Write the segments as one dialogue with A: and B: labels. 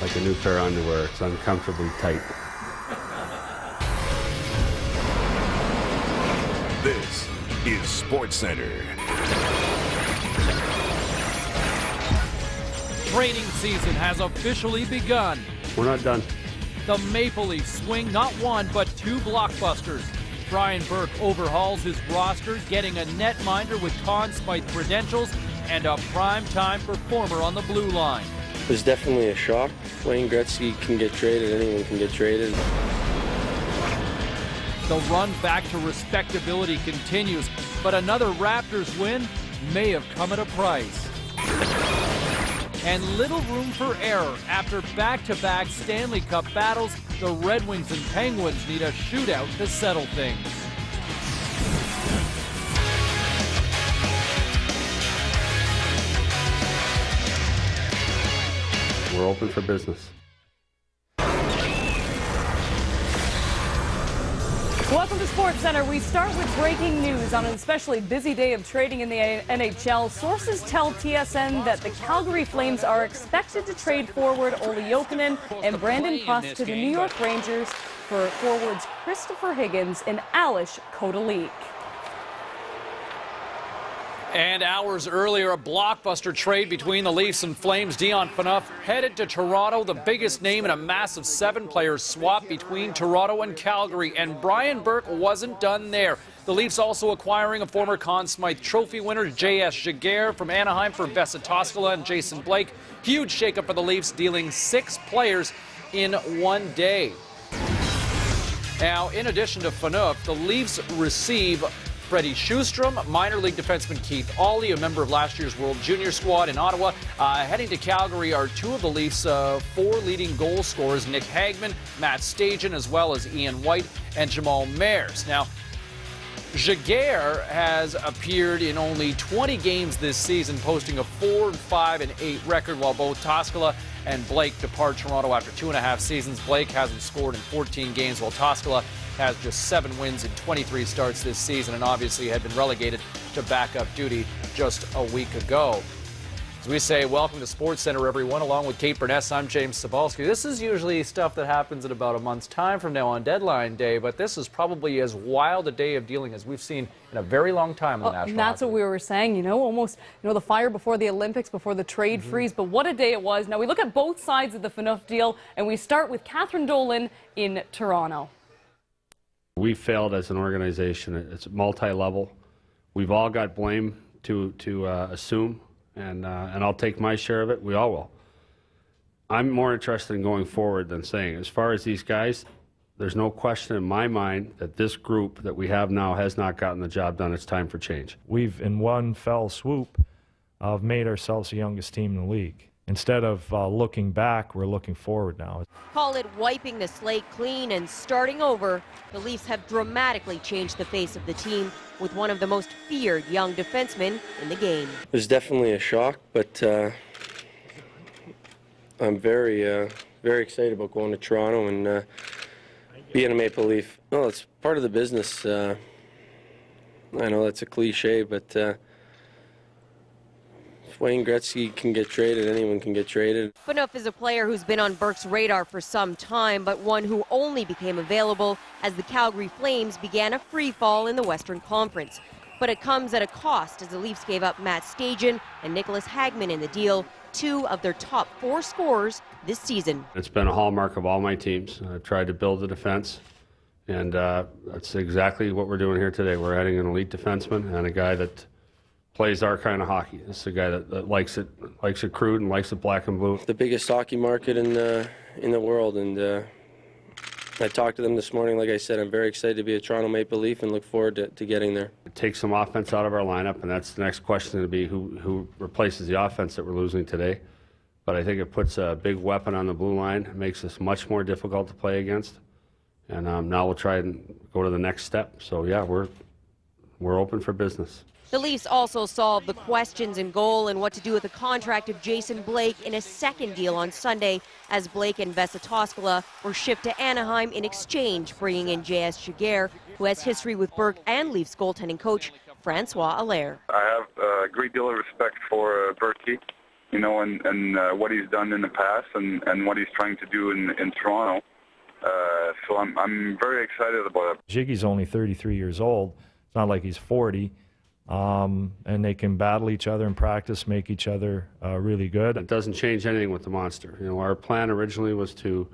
A: like a new pair of underwear. It's uncomfortably tight.
B: This is SportsCenter.
C: Trading season has officially begun.
A: We're not done.
C: The Maple Leafs swing not one, but two blockbusters. Brian Burke overhauls his roster, getting a netminder with Conn Smythe credentials and a prime-time performer on the blue line.
D: It was definitely a shock. Wayne Gretzky can get traded, anyone can get traded.
C: The run back to respectability continues, but another Raptors win may have come at a price. And little room for error. After back-to-back Stanley Cup battles, the Red Wings and Penguins need a shootout to settle things.
A: We're open for business.
E: Welcome to SportsCenter. We start with breaking news on an especially busy day of trading in the NHL. Sources tell TSN that the Calgary Flames are expected to trade forward Olli Jokinen and Brandon Prust to the New York Rangers for forwards Christopher Higgins and Alish Kodalik.
C: And hours earlier, a blockbuster trade between the Leafs and Flames. Dion Phaneuf headed to Toronto, the biggest name in a massive 7-player swap between Toronto and Calgary. And Brian Burke wasn't done there. The Leafs also acquiring a former Conn Smythe Trophy winner, J.S. Giguere from Anaheim for Vesa Toskala and Jason Blake. Huge shakeup for the Leafs, dealing 6 players in one day. Now, in addition to Phaneuf, the Leafs receive Freddie Sjustrom, minor league defenseman Keith Aulley, a member of last year's World Junior squad in Ottawa. Heading to Calgary are 2 of the Leafs' 4 leading goal scorers, Nick Hagman, Matt Stajan, as well as Ian White and Jamal Mayers. Now, Giguere has appeared in only 20 games this season, posting a 4-5-8 record, while both Toskala and Blake depart Toronto after 2.5 seasons. Blake hasn't scored in 14 games, while Toskala has just 7 wins in 23 starts this season, and obviously had been relegated to backup duty just a week ago. As we say, welcome to SportsCenter, everyone. Along with Kate Burness, I'm James Cebulski. This is usually stuff that happens in about a month's time from now on deadline day, but this is probably as wild a day of dealing as we've seen in a very long time in the National
E: And that's
C: Hockey
E: what we were saying, almost, the fire before the Olympics, before the trade freeze. But what a day it was. Now we look at both sides of the Phaneuf deal, and we start with Catherine Dolan in Toronto.
A: We failed as an organization. It's multi-level. We've all got blame to assume, and I'll take my share of it. We all will. I'm more interested in going forward than saying, as far as these guys, there's no question in my mind that this group that we have now has not gotten the job done. It's time for change.
F: We've, in one fell swoop, made ourselves the youngest team in the league. Instead of looking back, we're looking forward now.
G: Call it wiping the slate clean and starting over. The Leafs have dramatically changed the face of the team with one of the most feared young defensemen in the game.
D: It was definitely a shock, but I'm very excited about going to Toronto and being a Maple Leaf. Well, it's part of the business. I know that's a cliche, but if Wayne Gretzky can get traded, anyone can get traded.
G: Phaneuf is a player who's been on Burke's radar for some time, but one who only became available as the Calgary Flames began a free fall in the Western Conference. But it comes at a cost, as the Leafs gave up Matt Stajan and Nicholas Hagman in the deal, 2 of their top 4 scorers this season.
A: It's been a hallmark of all my teams. I've tried to build the defense, and that's exactly what we're doing here today. We're adding an elite defenseman and a guy that plays our kind of hockey. This is a guy that likes it crude and likes it black and blue.
D: The biggest hockey market in the world, and I talked to them this morning. Like I said, I'm very excited to be a Toronto Maple Leaf and look forward to getting there.
A: It takes some offense out of our lineup, and that's the next question to be who replaces the offense that we're losing today. But I think it puts a big weapon on the blue line. It makes us much more difficult to play against. And now we'll try and go to the next step. So yeah, we're open for business.
G: The Leafs also solved the questions in goal and what to do with the contract of Jason Blake in a second deal on Sunday, as Blake and Vesa Toskala were shipped to Anaheim in exchange, bringing in J.S. Giguere, who has history with Burke and Leafs goaltending coach Francois Allaire.
H: I have a great deal of respect for Berkey. you know, and what he's done in the past and what he's trying to do in Toronto. So I'm very excited about it.
F: Jiggy's only 33 years old. It's not like he's 40. And they can battle each other in practice, make each other really good.
A: It doesn't change anything with the monster. You know, our plan originally was to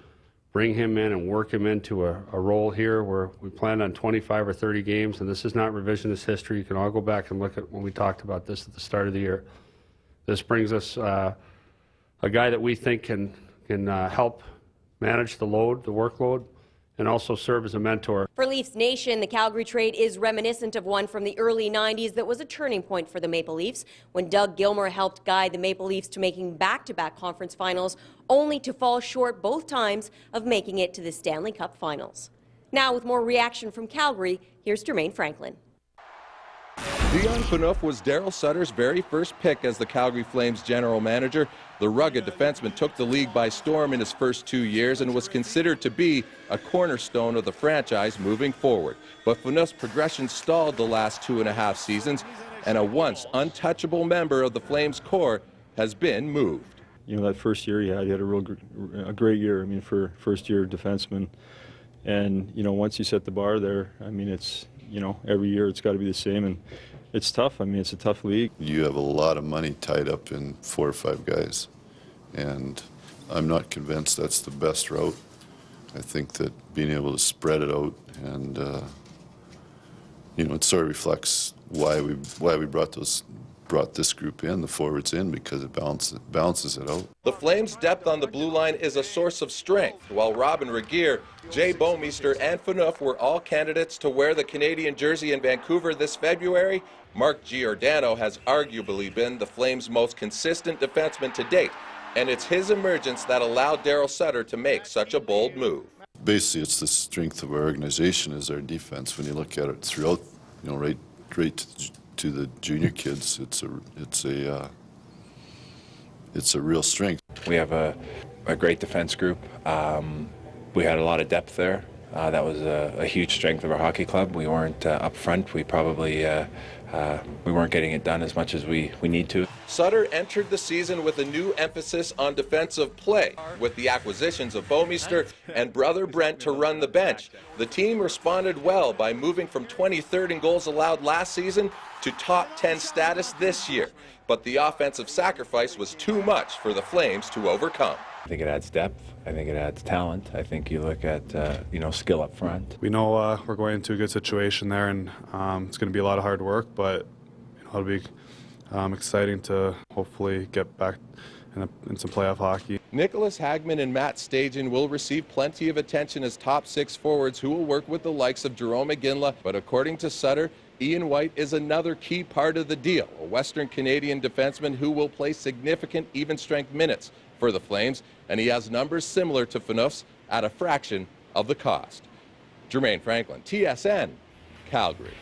A: bring him in and work him into a role here where we planned on 25 or 30 games, and this is not revisionist history. You can all go back and look at when we talked about this at the start of the year. This brings us a guy that we think can help manage the load, the workload, and also serve as a mentor.
G: For Leafs Nation, the Calgary trade is reminiscent of one from the early 90s that was a turning point for the Maple Leafs when Doug Gilmour helped guide the Maple Leafs to making back-to-back conference finals, only to fall short both times of making it to the Stanley Cup finals. Now, with more reaction from Calgary, here's Jermaine Franklin.
I: Dion Phaneuf was Daryl Sutter's very first pick as the Calgary Flames general manager. The rugged defenseman took the league by storm in his first 2 years and was considered to be a cornerstone of the franchise moving forward. But Phaneuf's progression stalled the last 2.5 seasons, and a once untouchable member of the Flames core has been moved.
J: You know, that first year he had a great year. I mean, for first-year defenseman. And, you know, once you set the bar there, I mean, it's, you know, every year it's got to be the same, and it's tough. I mean, it's a tough league.
K: You have a lot of money tied up in 4 or 5 guys, and I'm not convinced that's the best route. I think that being able to spread it out and, you know, it sort of reflects why we brought this group in, the forwards in, because it balances it out.
I: The Flames' depth on the blue line is a source of strength, while Robin Giguere, Jay Bouwmeester, and Phaneuf were all candidates to wear the Canadian jersey in Vancouver this February. Mark Giordano has arguably been the Flames' most consistent defenseman to date, and it's his emergence that allowed Daryl Sutter to make such a bold move.
K: Basically, it's the strength of our organization is our defense. When you look at it throughout, you know, right to the junior kids, it's a real strength.
L: We have a great defense group. We had a lot of depth there. That was a huge strength of our hockey club. We weren't up front. We probably we weren't getting it done as much as we need to.
I: Sutter entered the season with a new emphasis on defensive play, with the acquisitions of Bouwmeester and brother Brent to run the bench. The team responded well by moving from 23rd in goals allowed last season to top 10 status this year. But the offensive sacrifice was too much for the Flames to overcome.
L: I think it adds depth. I think it adds talent. I think you look at you know, skill up front.
M: We know we're going into a good situation there, and it's going to be a lot of hard work, but you know, it'll be exciting to hopefully get back in some playoff hockey.
I: Nicholas Hagman and Matt Stajan will receive plenty of attention as top 6 forwards who will work with the likes of Jerome McGinley, but according to Sutter, Ian White is another key part of the deal, a Western Canadian defenseman who will play significant even-strength minutes for the Flames, and he has numbers similar to Phaneuf's at a fraction of the cost. Jermaine Franklin, TSN, Calgary.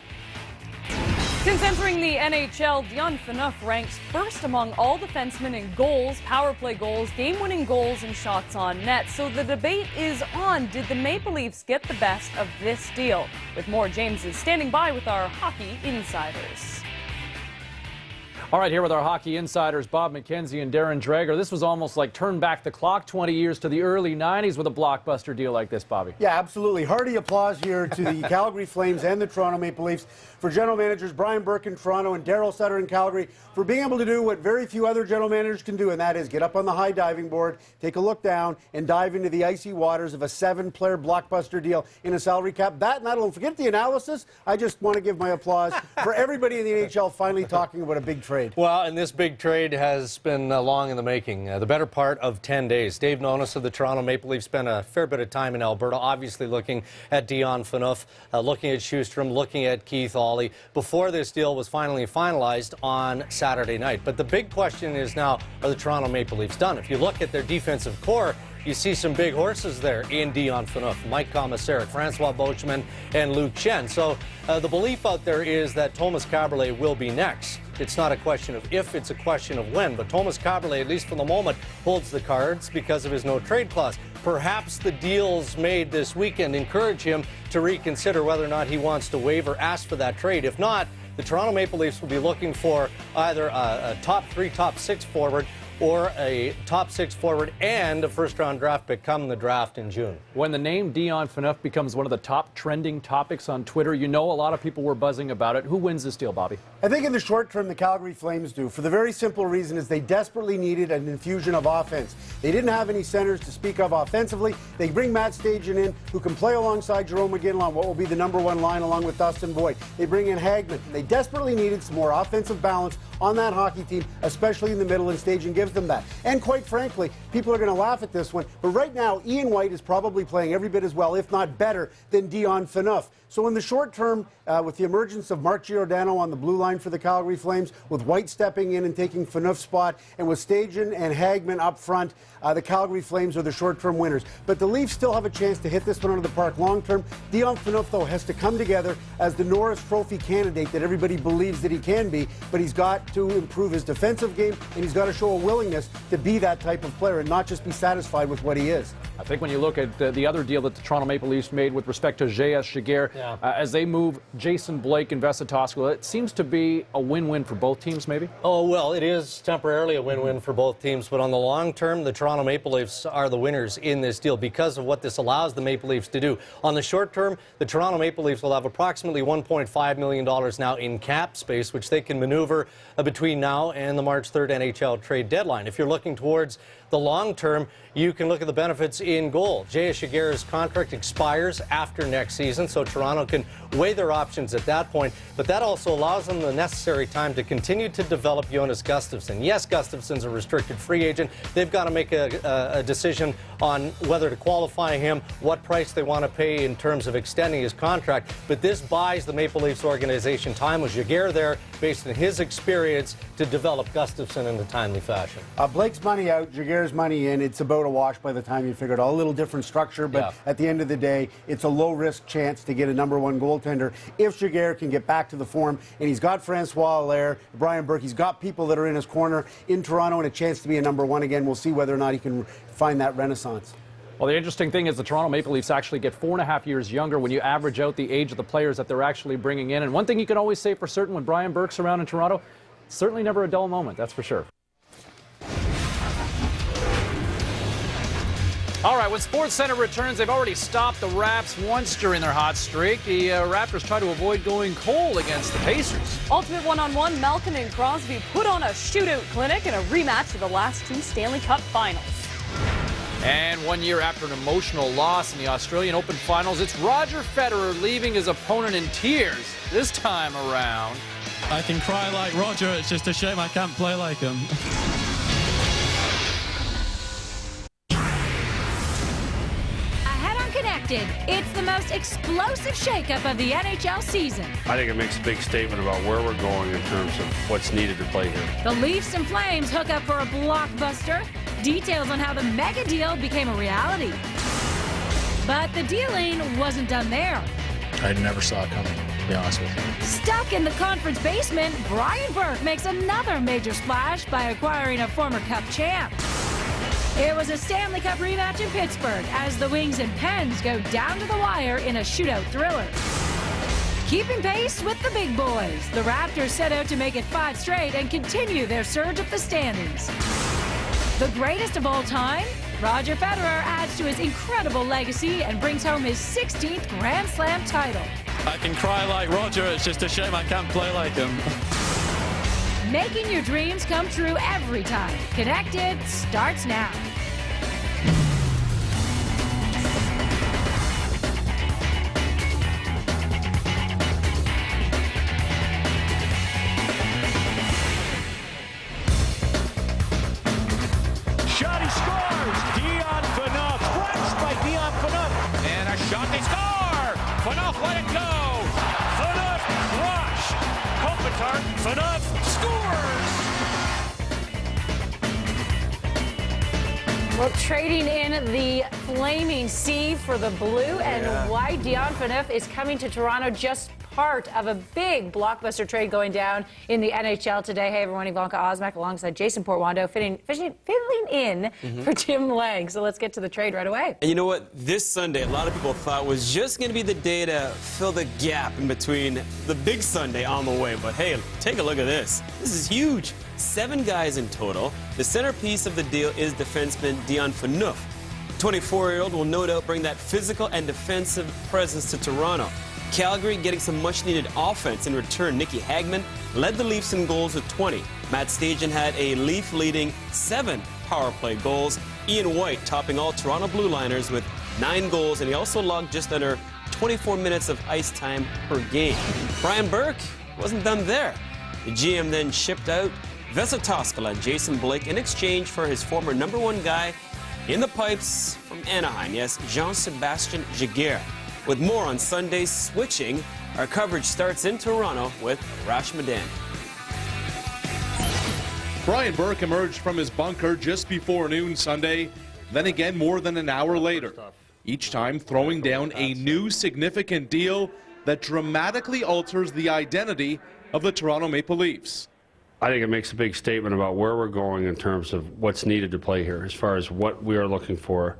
E: Since entering the NHL, Dion Phaneuf ranks first among all defensemen in goals, power play goals, game-winning goals, and shots on net. So the debate is on, did the Maple Leafs get the best of this deal? With more, James is standing by with our hockey insiders.
C: All right, here with our hockey insiders, Bob McKenzie and Darren Dreger. This was almost like turn back the clock 20 years to the early 90s with a blockbuster deal like this, Bobby.
N: Yeah, absolutely. Hearty applause here to the Calgary Flames and the Toronto Maple Leafs for general managers Brian Burke in Toronto and Daryl Sutter in Calgary for being able to do what very few other general managers can do, and that is get up on the high diving board, take a look down, and dive into the icy waters of a 7-player blockbuster deal in a salary cap. That, not alone, forget the analysis, I just want to give my applause for everybody in the NHL finally talking about a big trade.
O: Well, and this big trade has been long in the making, the better part of 10 days. Dave Nonis of the Toronto Maple Leafs spent a fair bit of time in Alberta, obviously looking at Dion Phaneuf, looking at Sjostrom, looking at Keith Aulley, before this deal was finally finalized on Saturday night. But the big question is now, are the Toronto Maple Leafs done? If you look at their defensive core, you see some big horses there in Dion Phaneuf, Mike Komisarek, Francois Beauchemin, and Luke Chen. So the belief out there is that Thomas Kaberle will be next. It's not a question of if, it's a question of when. But Thomas Kaberle, at least for the moment, holds the cards because of his no-trade clause. Perhaps the deals made this weekend encourage him to reconsider whether or not he wants to waive or ask for that trade. If not, the Toronto Maple Leafs will be looking for either a top 3, top 6 forward or a top 6 forward and a first-round draft pick come the draft in June.
C: When the name Dion Phaneuf becomes one of the top trending topics on Twitter, you know a lot of people were buzzing about it. Who wins this deal, Bobby?
N: I think in the short term, the Calgary Flames do, for the very simple reason is they desperately needed an infusion of offense. They didn't have any centers to speak of offensively. They bring Matt Stajan in, who can play alongside Jerome McGinley on what will be the #1 line along with Dustin Boyd. They bring in Hagman. They desperately needed some more offensive balance on that hockey team, especially in the middle, and Stajan gives them that. And quite frankly, people are going to laugh at this one, but right now, Ian White is probably playing every bit as well, if not better, than Dion Phaneuf. So in the short term, with the emergence of Mark Giordano on the blue line for the Calgary Flames, with White stepping in and taking Phaneuf's spot, and with Stajan and Hagman up front, the Calgary Flames are the short-term winners. But the Leafs still have a chance to hit this one out of the park long-term. Dion Phaneuf, though, has to come together as the Norris Trophy candidate that everybody believes that he can be, but he's got to improve his defensive game, and he's got to show a willingness to be that type of player and not just be satisfied with what he is.
C: I think when you look at the other deal that the Toronto Maple Leafs made with respect to Giguere, as they move Jason Blake and Vesa Toskala, it seems to be a win-win for both teams, maybe?
O: Oh, well, it is temporarily a win-win for both teams, but on the long term, the Toronto Maple Leafs are the winners in this deal because of what this allows the Maple Leafs to do. On the short term, the Toronto Maple Leafs will have approximately $1.5 million now in cap space, which they can maneuver between now and the March 3rd NHL trade deadline. If you're looking towards the long term, you can look at the benefits in goal. Giguere's contract expires after next season, so Toronto can weigh their options at that point, but that also allows them the necessary time to continue to develop Jonas Gustafsson. Yes, Gustafsson's a restricted free agent. They've got to make a decision on whether to qualify him, what price they want to pay in terms of extending his contract, but this buys the Maple Leafs organization time with Giguere there based on his experience to develop Gustafsson in a timely fashion.
N: Blake's money out, Giguere's money in. It's about a wash by the time you figure it out. A little different structure, but at the end of the day, it's a low-risk chance to get a #1 goaltender if Giguere can get back to the form. And he's got Francois Allaire, Brian Burke. He's got people that are in his corner in Toronto and a chance to be a #1 again. We'll see whether or not he can find that renaissance.
C: Well, the interesting thing is the Toronto Maple Leafs actually get 4.5 years younger when you average out the age of the players that they're actually bringing in. And one thing you can always say for certain when Brian Burke's around in Toronto, certainly never a dull moment, that's for sure. All right, when SportsCenter returns, they've already stopped the Raps once during their hot streak. The Raptors try to avoid going cold against the Pacers.
E: Ultimate one-on-one, Malkin and Crosby put on a shootout clinic in a rematch of the last 2 Stanley Cup finals.
C: And 1 year after an emotional loss in the Australian Open finals, it's Roger Federer leaving his opponent in tears this time around.
P: I can cry like Roger, it's just a shame I can't play like him.
Q: It's the most explosive shakeup of the NHL season.
A: I think it makes a big statement about where we're going in terms of what's needed to play here.
Q: The Leafs and Flames hook up for a blockbuster. Details on how the mega deal became a reality. But the dealing wasn't done there.
P: I never saw it coming, to be honest with you.
Q: Stuck in the conference basement, Brian Burke makes another major splash by acquiring a former Cup champ. It was a Stanley Cup rematch in Pittsburgh as the Wings and Pens go down to the wire in a shootout thriller. Keeping pace with the big boys, the Raptors set out to make it 5 straight and continue their surge up the standings. The greatest of all time, Roger Federer adds to his incredible legacy and brings home his 16th Grand Slam title.
P: I can cry like Roger, it's just a shame I can't play like him.
Q: Making your dreams come true every time. Connected starts now.
R: Shot, he scores! Dion Phaneuf, crushed by Dion Phaneuf. And a shot, they score! Phaneuf let it go! Phaneuf crushed! Kopitar, Phaneuf scores!
E: Well, trading in the flaming sea for the blue and white, Dion Phaneuf is coming to Toronto just
Q: part of a big blockbuster trade going down in the NHL today. Hey, everyone, Ivanka Osmak alongside Jason Portwando filling in for Tim Lang. So let's get to the trade right away.
S: And you know what? This Sunday, a lot of people thought was just going to be the day to fill the gap in between the big Sunday on the way. But hey, take a look at this. This is huge. 7 guys in total. The centerpiece of the deal is defenseman Dion Phaneuf. 24-year-old will no doubt bring that physical and defensive presence to Toronto. Calgary getting some much-needed offense in return. Nicky Hagman led the Leafs in goals with 20. Matt Stajan had a Leaf-leading 7 power play goals. Ian White topping all Toronto Blue Liners with 9 goals, and he also logged just under 24 minutes of ice time per game. Brian Burke wasn't done there. The GM then shipped out Vesa Toskala and Jason Blake in exchange for his former #1 guy in the pipes from Anaheim. Yes, Jean-Sébastien Giguere. With more on Sunday's switching, our coverage starts in Toronto with Rash Madan.
T: Brian Burke emerged from his bunker just before noon Sunday, then again more than an hour later. Each time throwing down a new significant deal that dramatically alters the identity of the Toronto Maple Leafs.
A: I think it makes a big statement about where we're going in terms of what's needed to play here, as far as what we are looking for.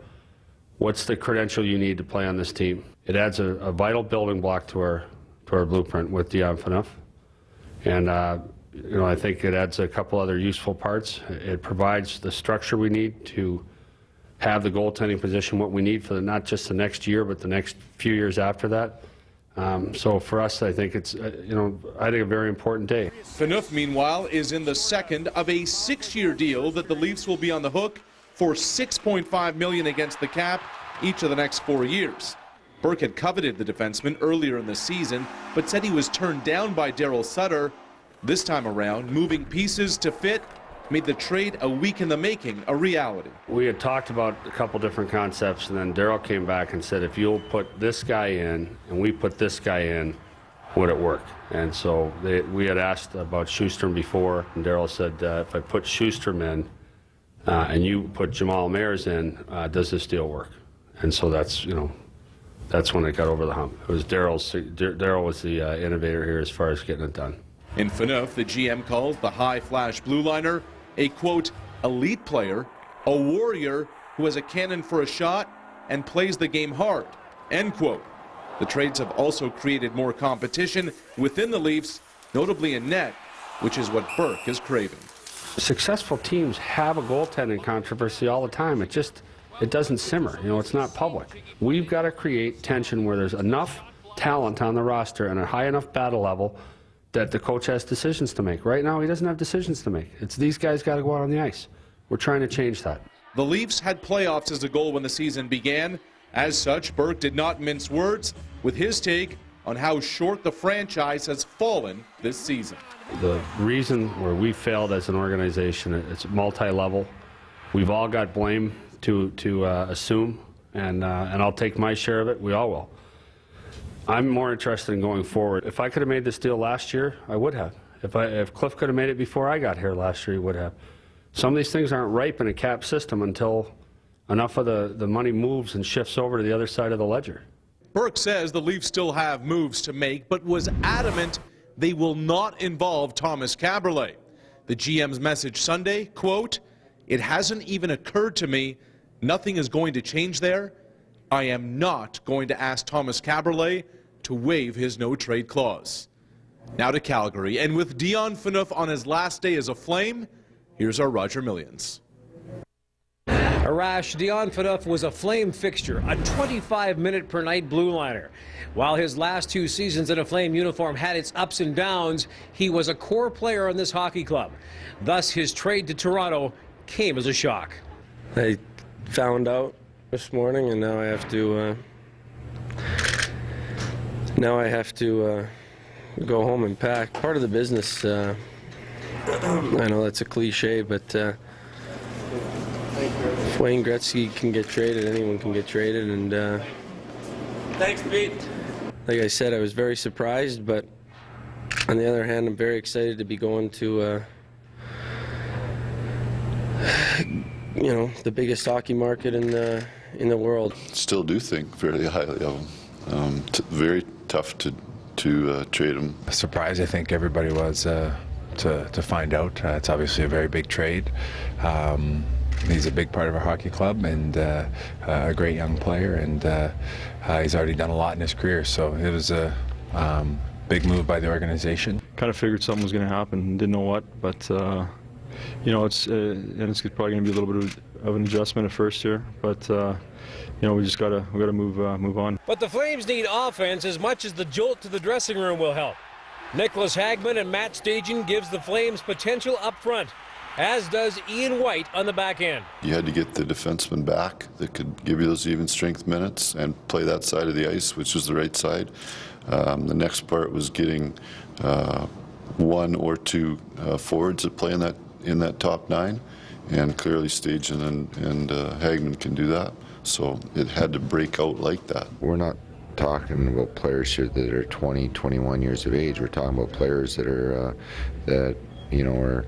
A: What's the credential you need to play on this team? It adds a vital building block to our blueprint with Dion Phaneuf. And I think it adds a couple other useful parts. It provides the structure we need to have the goaltending position what we need for not just the next year, but the next few years after that. So for us, I think it's, I think a very important day.
T: Phaneuf, meanwhile, is in the second of a 6-year deal that the Leafs will be on the hook for $6.5 million against the cap each of the next 4 years. Burke had coveted the defenseman earlier in the season, but said he was turned down by Daryl Sutter. This time around, moving pieces to fit made the trade a week in the making a reality.
A: We had talked about a couple different concepts, and then Daryl came back and said, if you'll put this guy in and we put this guy in, would it work? And so we had asked about Schustrom before, and Daryl said, if I put Schustrom in and you put Jamal Mayers in, does this deal work? And so that's when it got over the hump. It was Daryl was the innovator here as far as getting it done.
T: In Phaneuf, the GM calls the high-flash blue liner a, quote, elite player, a warrior who has a cannon for a shot and plays the game hard, end quote. The trades have also created more competition within the Leafs, notably in net, which is what Burke is craving.
A: Successful teams have a goaltending controversy all the time. It doesn't simmer. It's not public. We've got to create tension where there's enough talent on the roster and a high enough battle level that the coach has decisions to make. Right now, he doesn't have decisions to make. It's these guys got to go out on the ice. We're trying to change that.
T: The Leafs had playoffs as a goal when the season began. As such, Burke did not mince words with his take on how short the franchise has fallen this season.
A: The reason where we failed as an organization, it's multi-level. We've all got blame to assume, and I'll take my share of it. We all will. I'm more interested in going forward. If I could have made this deal last year, I would have. If Cliff could have made it before I got here last year, he would have. Some of these things aren't ripe in a cap system until enough of the money moves and shifts over to the other side of the ledger.
T: Burke says the Leafs still have moves to make, but was adamant they will not involve Thomas Kaberle. The GM's message Sunday, quote, it hasn't even occurred to me. Nothing is going to change there. I am not going to ask Thomas Kaberle to waive his no-trade clause. Now to Calgary, and with Dion Phaneuf on his last day as a Flame, here's our Roger Millions.
U: Arash, Dion Phaneuf was a Flame fixture, a 25-minute per night blue liner. While his last 2 seasons in a Flame uniform had its ups and downs, he was a core player on this hockey club. Thus, his trade to Toronto came as a shock.
D: I found out this morning, and now I have to go home and pack. Part of the business. I know that's a cliche, but if Wayne Gretzky can get traded, anyone can get traded. And
S: Thanks, Pete.
D: Like I said, I was very surprised, but on the other hand, I'm very excited to be going to the biggest hockey market in the world.
K: Still do think fairly highly of him. Very tough to to trade him.
L: Surprised, I think everybody was to find out. It's obviously a very big trade. He's a big part of our hockey club and a great young player, and he's already done a lot in his career, so it was a big move by the organization.
J: Kind of figured something was going to happen, didn't know what, but you know, it's probably going to be a little bit of an adjustment at first here, but you know, we gotta move on.
U: But the Flames need offense as much as the jolt to the dressing room will help. Nicholas Hagman and Matt Stajan gives the Flames potential up front, as does Ian White on the back end.
K: You had to get the defenseman back that could give you those even strength minutes and play that side of the ice, which was the right side. The next part was getting one or two forwards that play in that top nine, and clearly Stajan and Hagman can do that. So it had to break out like that.
B: We're not talking about players here that are 20, 21 years of age. We're talking about players that are are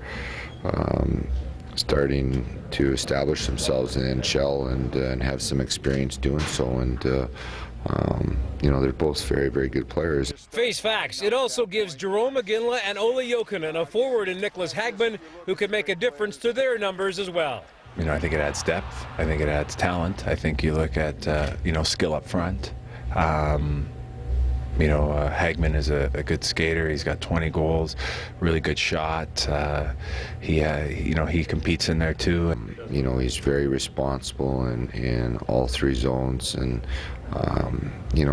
B: starting to establish themselves in the NHL and have some experience doing so. And you know, they're both very, very good players.
U: Face facts. It also gives Jarome Iginla and Ole Jokinen a forward in Nicholas Hagman who could make a difference to their numbers as well.
L: You know, I think it adds depth. I think it adds talent. I think you look at, skill up front. Hagman is a good skater. He's got 20 goals, really good shot. He competes in there too.
B: You know, he's very responsible in all three zones. And,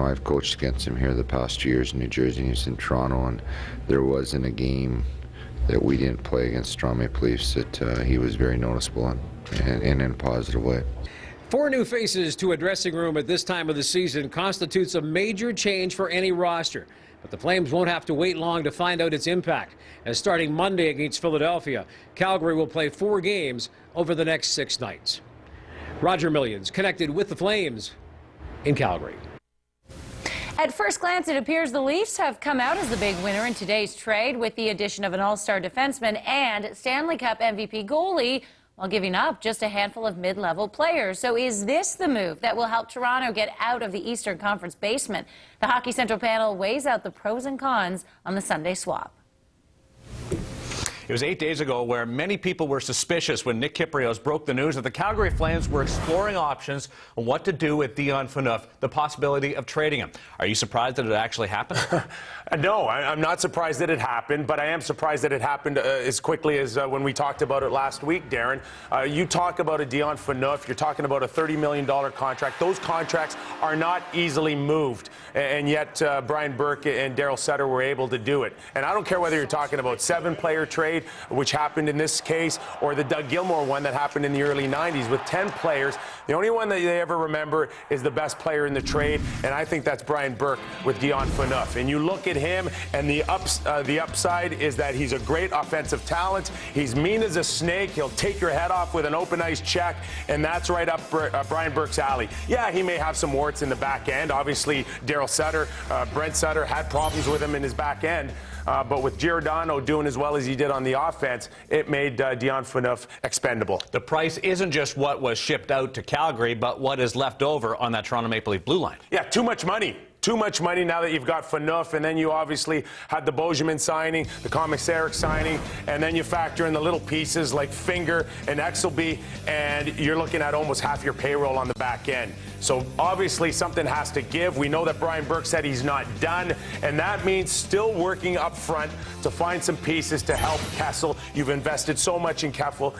B: I've coached against him here the past 2 years in New Jersey. He's in Toronto, and there wasn't a game that we didn't play against Toronto Maple Leafs that he was very noticeable and in a positive way.
U: 4 new faces to a dressing room at this time of the season constitutes a major change for any roster. But the Flames won't have to wait long to find out its impact, as starting Monday against Philadelphia, Calgary will play 4 games over the next 6 nights. Roger Millions connected with the Flames in Calgary.
Q: At first glance, it appears the Leafs have come out as the big winner in today's trade with the addition of an all-star defenseman and Stanley Cup MVP goalie, while giving up just a handful of mid-level players. So is this the move that will help Toronto get out of the Eastern Conference basement? The Hockey Central panel weighs out the pros and cons on the Sunday swap.
C: It was 8 days ago where many people were suspicious when Nick Kypreos broke the news that the Calgary Flames were exploring options on what to do with Dion Phaneuf, the possibility of trading him. Are you surprised that it actually happened?
V: No, I'm not surprised that it happened, but I am surprised that it happened as quickly as when we talked about it last week, Darren. You talk about a Dion Phaneuf, you're talking about a $30 million contract. Those contracts are not easily moved, and yet Brian Burke and Daryl Sutter were able to do it. And I don't care whether you're talking about 7-player trade, which happened in this case, or the Doug Gilmour one that happened in the early 90s with 10 players. The only one that they ever remember is the best player in the trade, and I think that's Brian Burke with Dion Phaneuf. And you look at him, and the upside is that he's a great offensive talent. He's mean as a snake. He'll take your head off with an open ice check, and that's right up Brian Burke's alley. Yeah, he may have some warts in the back end. Obviously, Daryl Sutter, Brent Sutter had problems with him in his back end. But with Giordano doing as well as he did on the offense, it made Dion Phaneuf expendable.
C: The price isn't just what was shipped out to Calgary, but what is left over on that Toronto Maple Leaf blue line.
V: Yeah, too much money. Too much money now that you've got Phaneuf, and then you obviously had the Bozeman signing, the Commissaric signing, and then you factor in the little pieces like Finger and Exelby, and you're looking at almost half your payroll on the back end. So obviously something has to give. We know that Brian Burke said he's not done, and that means still working up front to find some pieces to help Kessel. You've invested so much in Kessel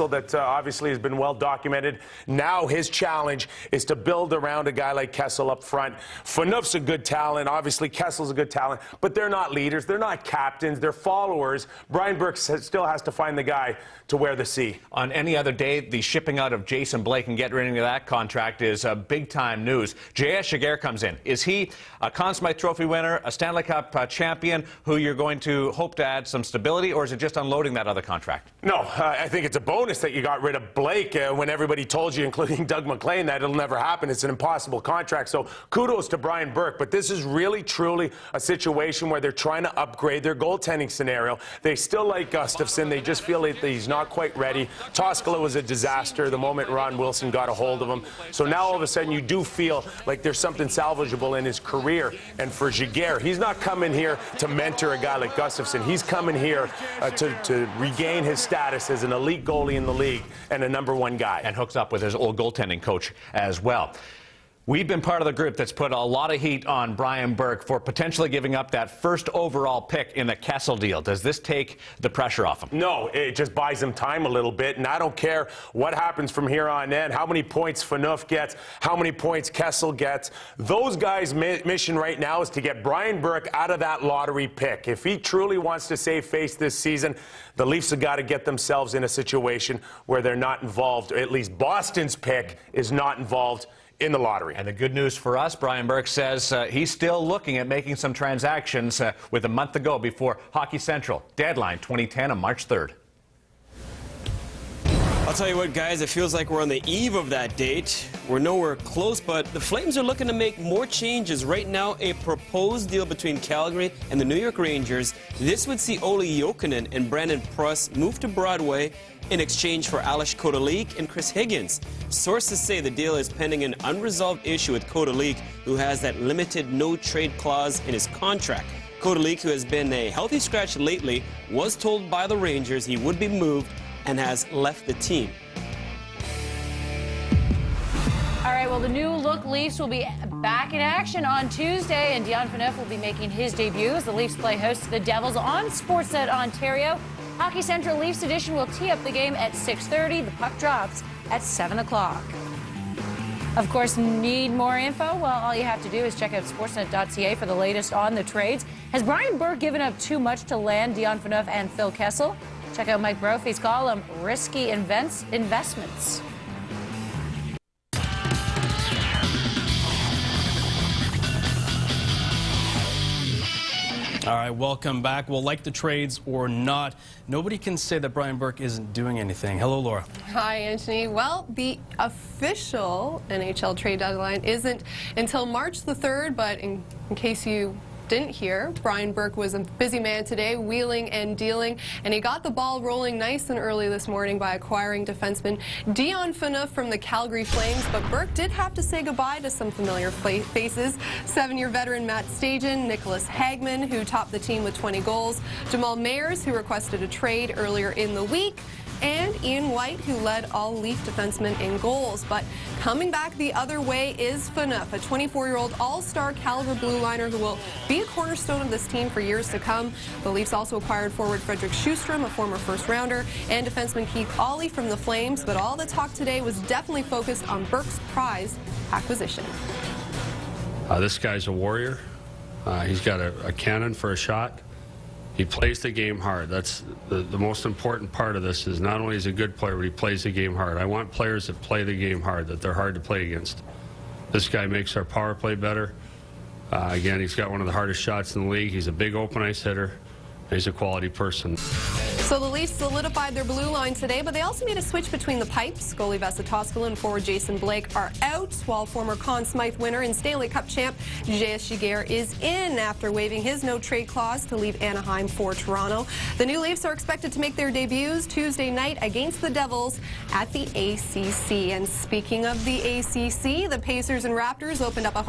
V: that obviously has been well documented. Now his challenge is to build around a guy like Kessel up front. Phaneuf's a good talent. Obviously Kessel's a good talent, but they're not leaders. They're not captains. They're followers. Brian Burke still has to find the guy to wear the C.
C: On any other day, the shipping out of Jason Blake and getting rid of that contract is big-time news. J.S. Giguere comes in. Is he a Conn Smythe Trophy winner, a Stanley Cup champion, who you're going to hope to add some stability, or is it just unloading that other contract?
V: No, I think it's a bonus that you got rid of Blake when everybody told you, including Doug McLean, that it'll never happen. It's an impossible contract. So kudos to Brian Burke Burke, but this is really, truly a situation where they're trying to upgrade their goaltending scenario. They still like Gustafsson. They just feel like he's not quite ready. Toskala was a disaster the moment Ron Wilson got a hold of him. So now all of a sudden you do feel like there's something salvageable in his career. And for Giguere, he's not coming here to mentor a guy like Gustafsson. He's coming here to regain his status as an elite goalie in the league and a #1 guy.
F: And hooks up with his old goaltending coach as well. We've been part of the group that's put a lot of heat on Brian Burke for potentially giving up that first overall pick in the Kessel deal. Does this take the pressure off him?
V: No, it just buys him time a little bit, and I don't care what happens from here on in, how many points Phaneuf gets, how many points Kessel gets. Those guys' mission right now is to get Brian Burke out of that lottery pick. If he truly wants to save face this season, the Leafs have got to get themselves in a situation where they're not involved, or at least Boston's pick is not involved in the lottery.
F: And the good news for us, Brian Burke says he's still looking at making some transactions with a month to go before Hockey Central. Deadline 2010 on March 3rd.
S: I'll tell you what, guys, it feels like we're on the eve of that date. We're nowhere close, but the Flames are looking to make more changes. Right now, a proposed deal between Calgary and the New York Rangers. This would see Olli Jokinen and Brandon Pruss move to Broadway in exchange for Ales Kotelik and Chris Higgins. Sources say the deal is pending an unresolved issue with Kotelik, who has that limited no-trade clause in his contract. Kotelik, who has been a healthy scratch lately, was told by the Rangers he would be moved and has left the team.
H: All right, well, the new look Leafs will be back in action on Tuesday, and Dion Phaneuf will be making his debut as the Leafs play host to the Devils on Sportsnet Ontario. Hockey Central Leafs edition will tee up the game at 6:30. The puck drops at 7 o'clock. Of course, need more info? Well, all you have to do is check out sportsnet.ca for the latest on the trades. Has Brian Burke given up too much to land Dion Phaneuf and Phil Kessel? Check out Mike Brophy's column, Risky Investments.
W: All right, welcome back. Well, like the trades or not, nobody can say that Brian Burke isn't doing anything. Hello, Laura.
X: Hi, Anthony. Well, the official NHL trade deadline isn't until March the 3rd, but in case you didn't hear, Brian Burke was a busy man today, wheeling and dealing, and he got the ball rolling nice and early this morning by acquiring defenseman Dion Phaneuf from the Calgary Flames. But Burke did have to say goodbye to some familiar faces. 7-year veteran Matt Stajan, Nicholas Hagman, who topped the team with 20 goals, Jamal Mayers, who requested a trade earlier in the week, and Ian White, who led all Leaf defensemen in goals. But coming back the other way is Phaneuf, a 24-year-old all-star caliber blue liner who will be a cornerstone of this team for years to come. The Leafs also acquired forward Frederick Sjustrom, a former first-rounder, and defenseman Keith Ollie from the Flames. But all the talk today was definitely focused on Burke's prize acquisition.
A: This guy's a warrior. He's got a cannon for a shot. He plays the game hard. That's the most important part of this, is not only is he a good player, but he plays the game hard. I want players that play the game hard, that they're hard to play against. This guy makes our power play better. Again, he's got one of the hardest shots in the league. He's a big open ice hitter. He's a quality person.
X: So the Leafs solidified their blue line today, but they also made a switch between the pipes. Goalie Vesa Toskala and forward Jason Blake are out, while former Conn Smythe winner and Stanley Cup champ J.S. Giguere is in after waiving his no-trade clause to leave Anaheim for Toronto. The new Leafs are expected to make their debuts Tuesday night against the Devils at the ACC. And speaking of the ACC, the Pacers and Raptors opened up a